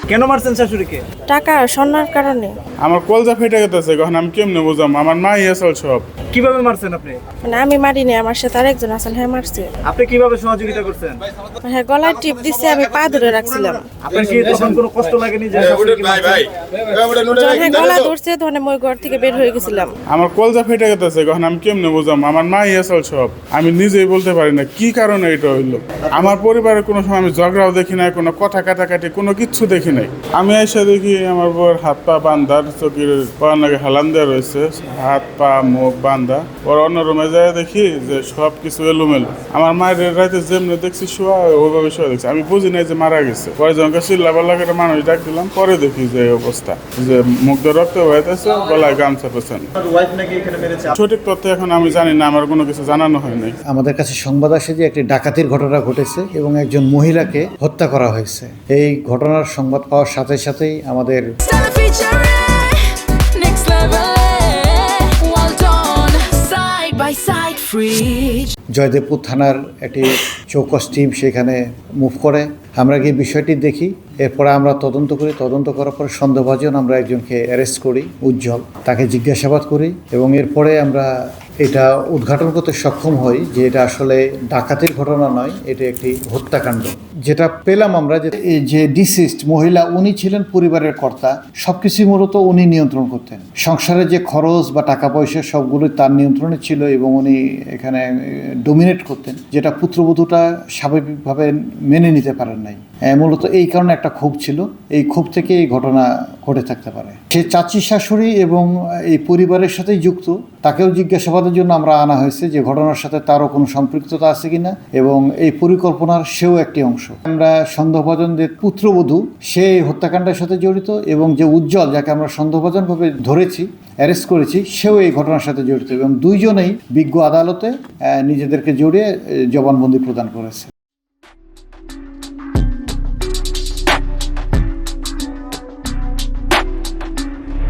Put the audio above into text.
কেন মারছেন শাশুড়িকে? টাকা স্বর্ণের কারণে। আমার কলজা ফেটে গেছে, এখন আমি কেমনে বুঝাম? আমার মাই আসল সব। কিভাবে মারছেন আপনি? মানে আমি মারিনি, আমার সাথে আরেকজন আছেন, হ্যাঁ মারছে। আপনি কিভাবে সহযোগিতা করছেন? হ্যাঁ গলায় টিপ দিছে, আমি পা ধরে রাখছিলাম। আপনার কি তখন কোনো কষ্ট লাগেনি যে শাশুড়িকে মারছেন? যখন হ্যাঁ গলা ধরছে তখন আমি ওই ঘর থেকে বের হয়ে গেছিলাম। আমার কলজা ফেটে গেছে, এখন আমি কেমনে বুঝাম? আমার মাই আসল সব। আমি নিজেই বলতে পারি না কি কারণে এটা হইলো। আমার পরিবারে কোনো সময় আমি ঝগড়াও দেখি নাই, কোনো কথা কাটাকাটি কোনো কিচ্ছু দেখি নাই। আমি এসে দেখি আমার বউয়ের হাত পা বান্ধার, চোখের পাওয়ার নাকি হালান দেওয়া রয়েছে, হাত পা মুখ বান্ধা। ওর অন্য রুমে যায় দেখি যে সব কিছু এলোমেলো। আমার মায়ের রাতে যেমনি দেখছি শোয়া, ওইভাবে শোয়া দেখছি। আমি বুঝি নাই যে মারা গেছে। পরে যখন চিল্লাবার লাগে মানুষ ডাক দিলাম, পরে দেখি যে এই অবস্থা, যে মুখ দিয়ে রক্ত হইতেছে, গলায় গামছা পেছেন। আপনার ওয়াইফ নাকি এখানে মেরেছে? সঠিক তথ্য এখন আমি জানি না, আমার কোনো কিছু জানানো হয় নাই। আমাদের কাছে সংবাদ আসে যে একটি ডাকাতির ঘটনা ঘটেছে এবং একজন মহিলাকে হত্যা করা হয়েছে। এই ঘটনার সংবাদ পাওয়ার সাথে সাথেই আমাদের জয়দেবপুর থানার একটি চৌকস টিম সেখানে মুভ করে। আমরা গিয়ে বিষয়টি দেখি, এরপরে আমরা তদন্ত করি। তদন্ত করার পর সন্দেহভাজন আমরা একজনকে অ্যারেস্ট করি, উজ্জ্বল, তাকে জিজ্ঞাসাবাদ করি এবং এরপরে আমরা এটা উদ্ঘাটন করতে সক্ষম হই যে এটা আসলে ডাকাতির ঘটনা নয়, এটা একটি হত্যাকাণ্ড। যেটা পেলাম আমরা যে ডিসিস্ট মহিলা, উনি ছিলেন পরিবারের কর্তা, সব কিছুই মূলত উনি নিয়ন্ত্রণ করতেন। সংসারের যে খরচ বা টাকা পয়সা সবগুলোই তার নিয়ন্ত্রণে ছিল এবং উনি এখানে ডোমিনেট করতেন, যেটা পুত্রবধূটা স্বাভাবিকভাবে মেনে নিতে পারেন নাই। মূলত এই কারণে একটা ক্ষোভ ছিল, এই ক্ষোভ থেকে এই ঘটনা ঘটে থাকতে পারে। সে চাচি শাশুড়ি এবং এই পরিবারের সাথেই যুক্ত, তাকেও জিজ্ঞাসাবাদের জন্য আমরা আনা হয়েছে যে ঘটনার সাথে তারও কোনো সম্পৃক্ততা আছে কিনা এবং এই পরিকল্পনার সেও একটি অংশ। আমরা সন্দেহভাজন যে পুত্রবধূ, সে হত্যাকাণ্ডের সাথে জড়িত এবং যে উজ্জ্বল, যাকে আমরা সন্দেহভাজনভাবে ধরেছি, অ্যারেস্ট করেছি, সেও এই ঘটনার সাথে জড়িত এবং দুইজনেই বিজ্ঞ আদালতে নিজেদেরকে জড়িয়ে জবানবন্দি প্রদান করেছে।